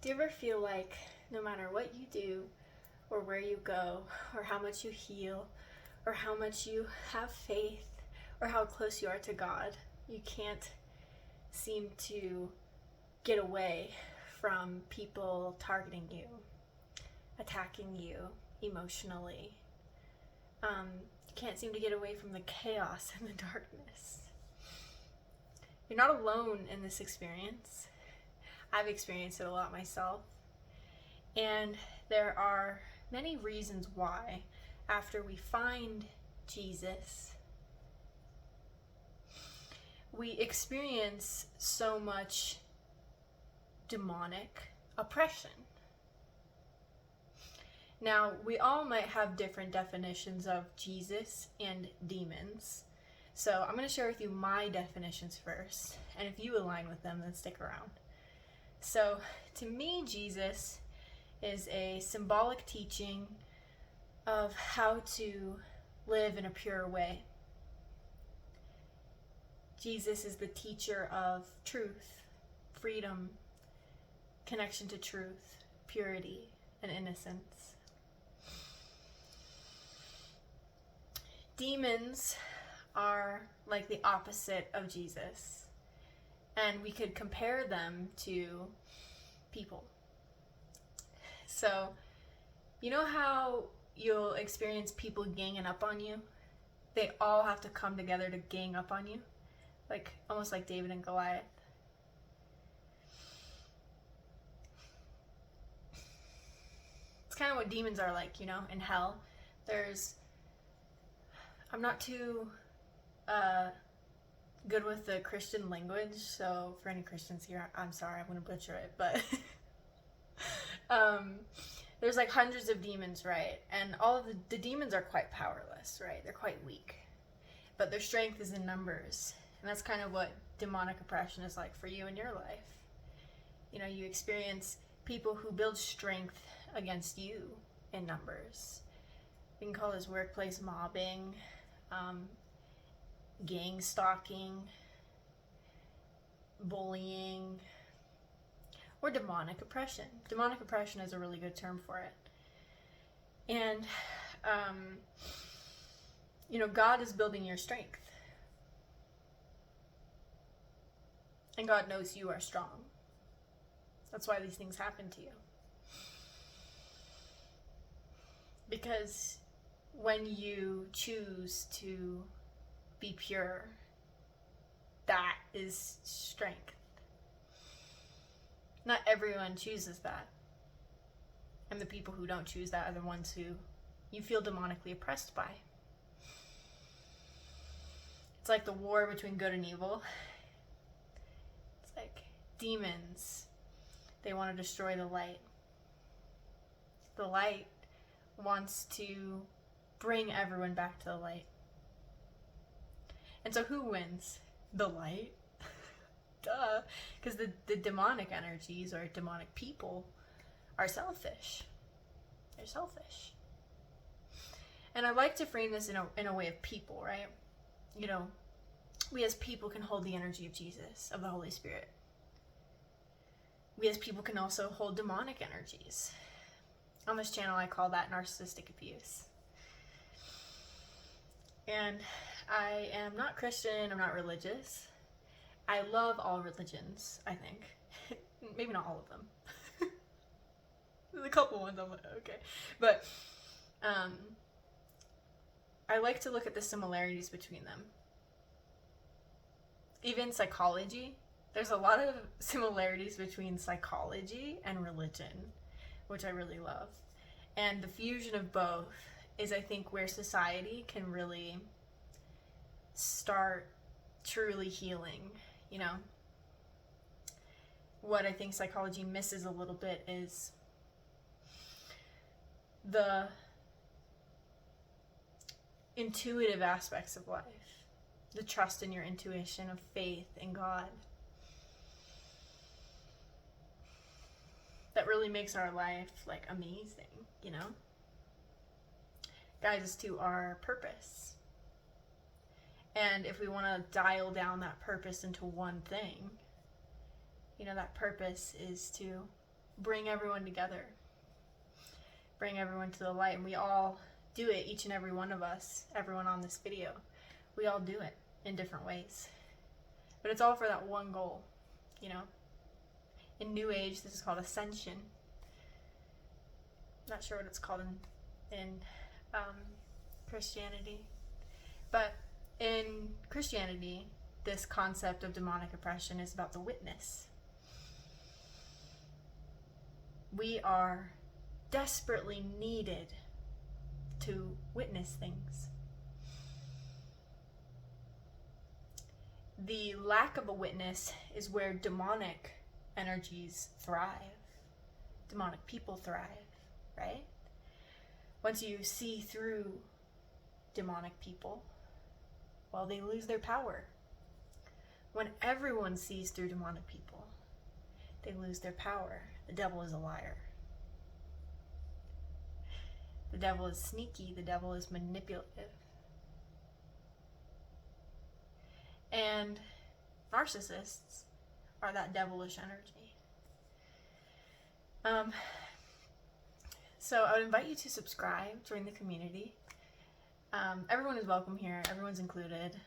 Do you ever feel like no matter what you do, or where you go, or how much you heal, or how much you have faith, or how close you are to God, you can't seem to get away from people targeting you, attacking you emotionally? You can't seem to get away from the chaos and the darkness. You're not alone in this experience. I've experienced it a lot myself. And there are many reasons why, after we find Jesus, we experience so much demonic oppression. Now, we all might have different definitions of Jesus and demons. So I'm going to share with you my definitions first. And if you align with them, then stick around. So to me, Jesus is a symbolic teaching of how to live in a pure way. Jesus is the teacher of truth, freedom, connection to truth, purity, and innocence. Demons are like the opposite of Jesus, and we could compare them to people. So, you know how you'll experience people ganging up on you? They all have to come together to gang up on you, like almost like David and Goliath. It's kind of what demons are like, in hell. I'm not too good with the Christian language, so for any Christians here, I'm sorry, I'm going to butcher it, but there's like hundreds of demons, right? And all of the demons are quite powerless, right? They're quite weak, but their strength is in numbers. And that's kind of what demonic oppression is like for you in your life. You experience people who build strength against you in numbers. We can call this workplace mobbing, gang stalking, bullying, or demonic oppression. Demonic oppression is a really good term for it. And, God is building your strength. And God knows you are strong. That's why these things happen to you. Because when you choose to be pure, that is strength. Not everyone chooses that. And the people who don't choose that are the ones who you feel demonically oppressed by. It's like the war between good and evil. It's like demons. They want to destroy the light. The light wants to bring everyone back to the light. And so who wins? The light? Duh. Because the demonic energies or demonic people are selfish. They're selfish. And I like to frame this in a way of people, right? We as people can hold the energy of Jesus, of the Holy Spirit. We as people can also hold demonic energies. On this channel, I call that narcissistic abuse. And I am not Christian, I'm not religious. I love all religions, I think. Maybe not all of them. There's a couple ones I'm like, okay. But I like to look at the similarities between them. Even psychology, there's a lot of similarities between psychology and religion, which I really love. And the fusion of both is, I think, where society can really start truly healing. What I think psychology misses a little bit is the intuitive aspects of life, the trust in your intuition, of faith in God. That really makes our life like amazing, guides us to our purpose. And if we want to dial down that purpose into one thing, that purpose is to bring everyone together, bring everyone to the light. And we all do it, each and every one of us, everyone on this video. We all do it in different ways. But it's all for that one goal, you know? In New Age, this is called ascension. Not sure what it's called in Christianity. But in Christianity, this concept of demonic oppression is about the witness. We are desperately needed to witness things. The lack of a witness is where demonic energies thrive. Demonic people thrive, right? Once you see through demonic people, well, they lose their power. When everyone sees through demonic people, they lose their power. The devil is a liar. The devil is sneaky. The devil is manipulative. And narcissists are that devilish energy. So I would invite you to subscribe, join the community. Everyone is welcome here. Everyone's included,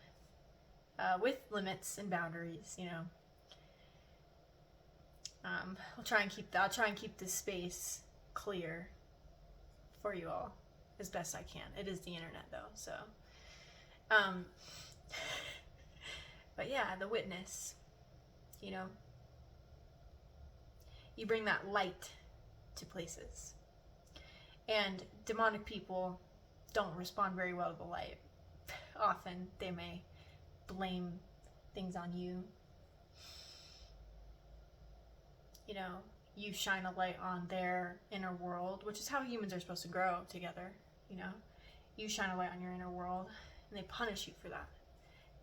with limits and boundaries. You know. I'll try and keep this space clear for you all as best I can. It is the internet, though, so. But yeah, the witness. You know. You bring that light to places. And demonic people don't respond very well to the light. Often they may blame things on you. You know, you shine a light on their inner world, which is how humans are supposed to grow together, you know. You shine a light on your inner world, and they punish you for that.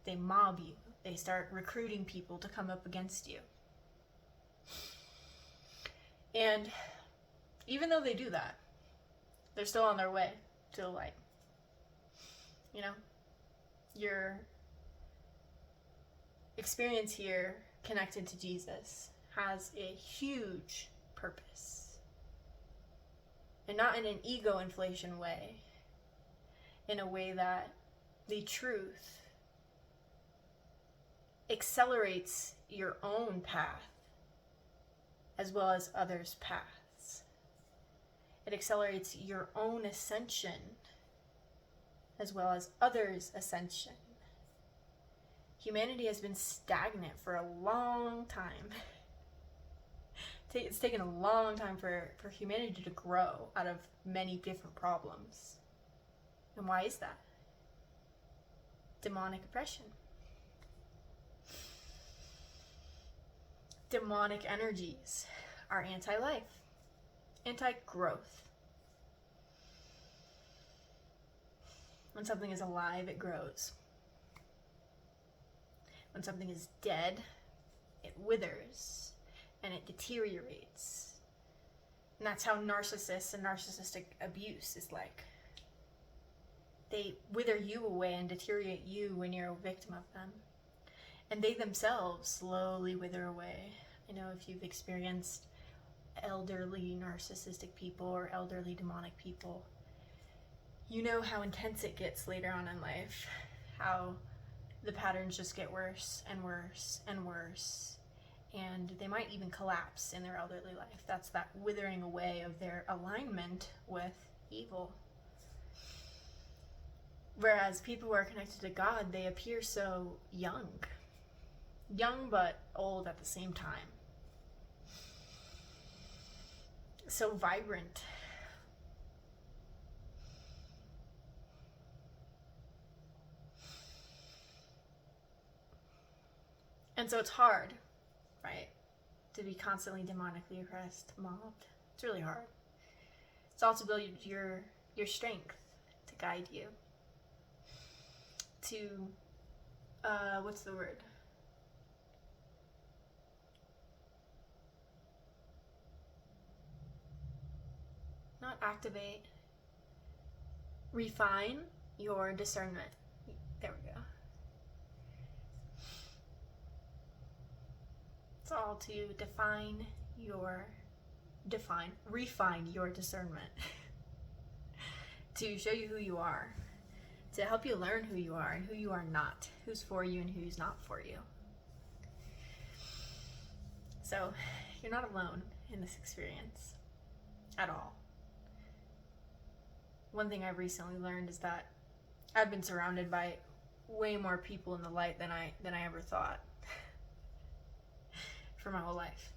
They mob you. They start recruiting people to come up against you. And even though they do that, they're still on their way to the light. You know, your experience here connected to Jesus has a huge purpose. And not in an ego inflation way, in a way that the truth accelerates your own path as well as others' paths. It accelerates your own ascension as well as others' ascension. Humanity has been stagnant for a long time. It's taken a long time for humanity to grow out of many different problems. And why is that? Demonic oppression. Demonic energies are anti-life, anti-growth. When something is alive, it grows. When something is dead, it withers and it deteriorates. And that's how narcissists and narcissistic abuse is like. They wither you away and deteriorate you when you're a victim of them. And they themselves slowly wither away. I know if you've experienced elderly narcissistic people or elderly demonic people, you know how intense it gets later on in life. How the patterns just get worse and worse and worse. And they might even collapse in their elderly life. That's that withering away of their alignment with evil. Whereas people who are connected to God, they appear so young. Young but old at the same time. So vibrant. And so it's hard, right? To be constantly demonically oppressed, mobbed. It's really hard. It's also build your strength to guide you. To, what's the word? Not activate. Refine your discernment. There we go. It's all to define your refine your discernment to show you who you are, to help you learn who you are and who you are not, who's for you and who's not for you. So you're not alone in this experience at all. One thing I've recently learned is that I've been surrounded by way more people in the light than I ever thought for my whole life.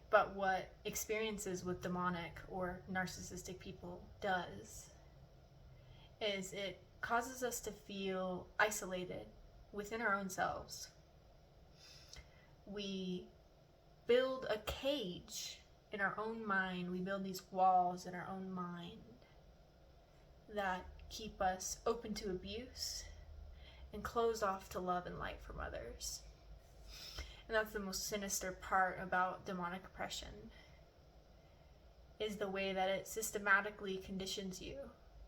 But what experiences with demonic or narcissistic people does is it causes us to feel isolated within our own selves. We build a cage in our own mind. We build these walls in our own mind that keep us open to abuse and closed off to love and light from others. And that's the most sinister part about demonic oppression, is the way that it systematically conditions you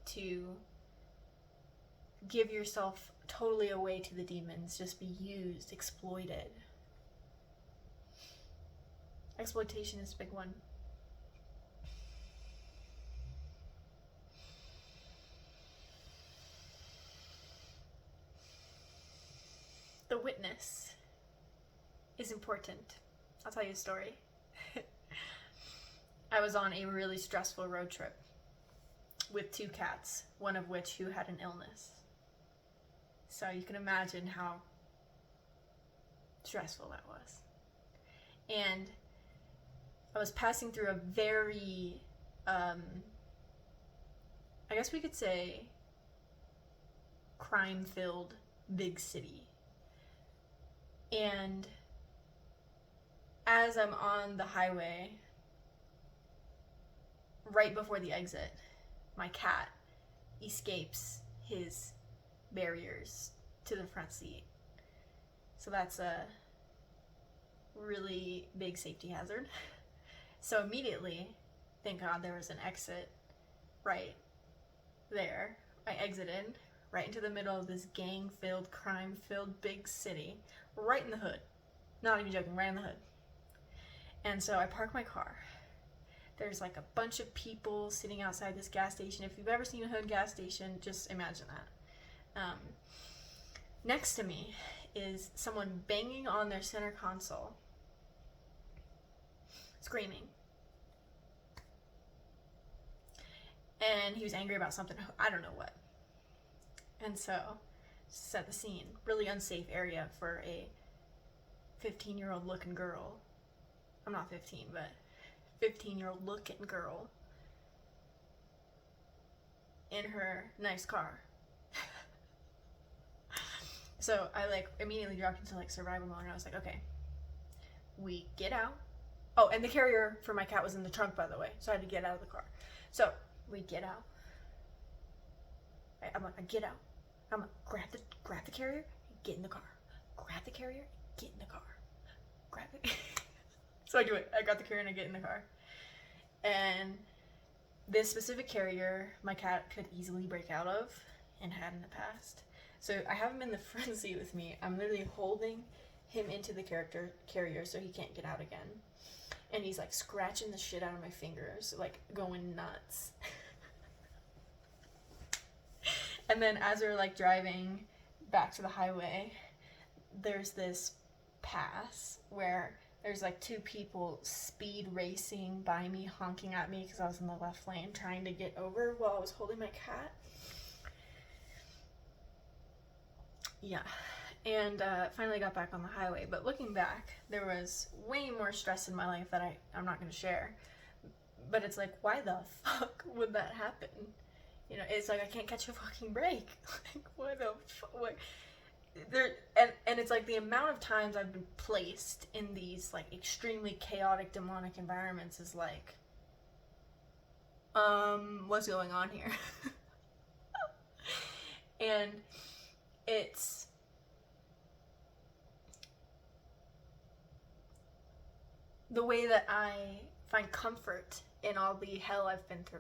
to give yourself totally away to the demons, just be used, exploited. Exploitation is a big one. The witness is important. I'll tell you a story. I was on a really stressful road trip with 2 cats, one of which who had an illness. So you can imagine how stressful that was. And I was passing through a very, I guess we could say, crime-filled big city. And as I'm on the highway, right before the exit, my cat escapes his barriers to the front seat. So that's a really big safety hazard. So immediately, thank God there was an exit right there. I exited right into the middle of this gang-filled, crime-filled big city, right in the hood. Not even joking, right in the hood. And so I park my car. There's like a bunch of people sitting outside this gas station. If you've ever seen a hood gas station, just imagine that. Next to me is someone banging on their center console, screaming. And he was angry about something, I don't know what. And so, set the scene. Really unsafe area for a 15-year-old looking girl. I'm not 15, but 15-year-old looking girl in her nice car. So I immediately dropped into survival mode, and I was like, okay, we get out. Oh, and the carrier for my cat was in the trunk, by the way, so I had to get out of the car. So we get out. I'm like, I get out. I'm like, grab the carrier, get in the car. Grab the carrier, get in the car. Grab it. So I do it. I got the carrier and I get in the car. And this specific carrier, my cat could easily break out of and had in the past. So I have him in the front seat with me. I'm literally holding him into the carrier so he can't get out again. And he's scratching the shit out of my fingers, going nuts. And then as we're driving back to the highway, there's this pass where there's 2 people speed racing by me, honking at me because I was in the left lane trying to get over while I was holding my cat. Yeah, and finally got back on the highway. But looking back, there was way more stress in my life that I'm not going to share. But it's why the fuck would that happen? You know, it's I can't catch a fucking break. What the fuck? What? And it's the amount of times I've been placed in these extremely chaotic demonic environments is what's going on here? And it's the way that I find comfort in all the hell I've been through.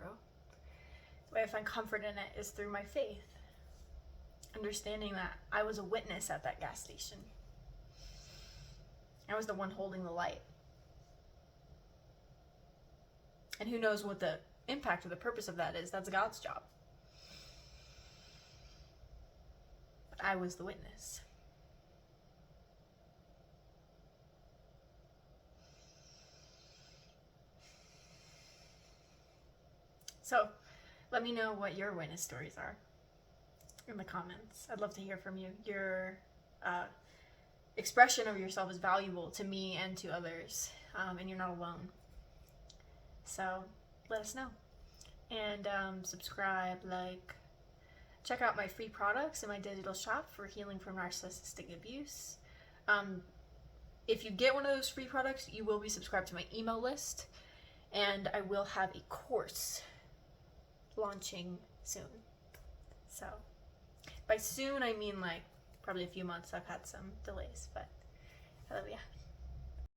The way I find comfort in it is through my faith. Understanding that I was a witness at that gas station. I was the one holding the light. And who knows what the impact or the purpose of that is. That's God's job. But I was the witness. So, let me know what your witness stories are in the comments. I'd love to hear from you. Your expression of yourself is valuable to me and to others, and you're not alone. So, let us know. And subscribe, like, check out my free products in my digital shop for healing from narcissistic abuse. If you get one of those free products, you will be subscribed to my email list, and I will have a course launching soon. So, by soon, I mean like probably a few months. I've had some delays, but I love you.